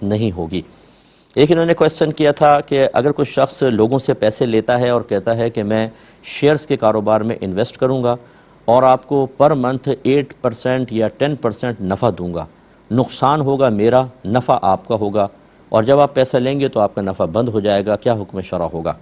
نہیں ہوگی۔ ایک انہوں نے کویسچن کیا تھا کہ اگر کوئی شخص لوگوں سے پیسے لیتا ہے اور کہتا ہے کہ میں شیئرز کے کاروبار میں انویسٹ کروں گا اور آپ کو پر منتھ 8% یا 10% نفع دوں گا، نقصان ہوگا میرا، نفع آپ کا ہوگا، اور جب آپ پیسہ لیں گے تو آپ کا نفع بند ہو جائے گا، کیا حکم شرع ہوگا؟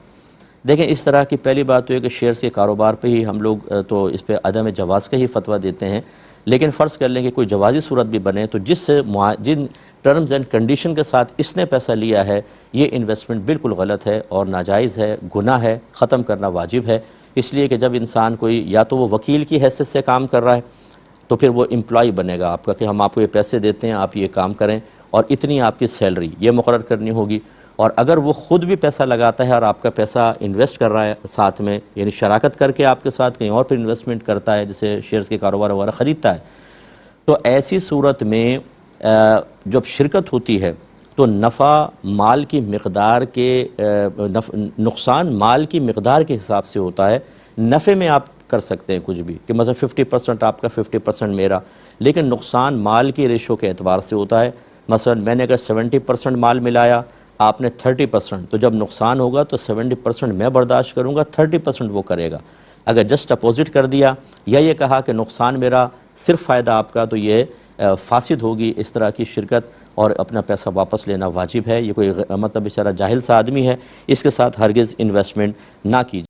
دیکھیں، اس طرح کی پہلی بات تو یہ کہ شیئرز کے کاروبار پہ ہی ہم لوگ تو اس پہ عدم جواز کا ہی فتویٰ دیتے ہیں، لیکن فرض کر لیں کہ کوئی جوازی صورت بھی بنے تو جن ٹرمز اینڈ کنڈیشن کے ساتھ اس نے پیسہ لیا ہے، یہ انویسٹمنٹ بالکل غلط ہے اور ناجائز ہے، گناہ ہے، ختم کرنا واجب ہے۔ اس لیے کہ جب انسان کوئی یا تو وہ وکیل کی حیثیت سے کام کر رہا ہے تو پھر وہ امپلائی بنے گا آپ کا، کہ ہم آپ کو یہ پیسے دیتے ہیں، آپ یہ کام کریں اور اتنی آپ کی سیلری یہ مقرر کرنی ہوگی۔ اور اگر وہ خود بھی پیسہ لگاتا ہے اور آپ کا پیسہ انویسٹ کر رہا ہے ساتھ میں، یعنی شراکت کر کے آپ کے ساتھ کہیں اور پھر انویسٹمنٹ کرتا ہے، جیسے شیئرز کے کاروبار وغیرہ خریدتا ہے، تو ایسی صورت میں جب شرکت ہوتی ہے تو نفع مال کی مقدار کے نقصان مال کی مقدار کے حساب سے ہوتا ہے۔ نفع میں آپ کر سکتے ہیں کچھ بھی، کہ مثلا 50% آپ کا 50% میرا، لیکن نقصان مال کی ریشو کے اعتبار سے ہوتا ہے۔ مثلا میں نے اگر 70% مال ملایا، آپ نے 30%، تو جب نقصان ہوگا تو 70% میں برداشت کروں گا، 30% وہ کرے گا۔ اگر جسٹ اپوزٹ کر دیا یا یہ کہا کہ نقصان میرا صرف فائدہ آپ کا، تو یہ فاسد ہوگی اس طرح کی شرکت، اور اپنا پیسہ واپس لینا واجب ہے۔ یہ کوئی مطلب بیچارہ جاہل سا آدمی ہے، اس کے ساتھ ہرگز انویسٹمنٹ نہ کیجیے۔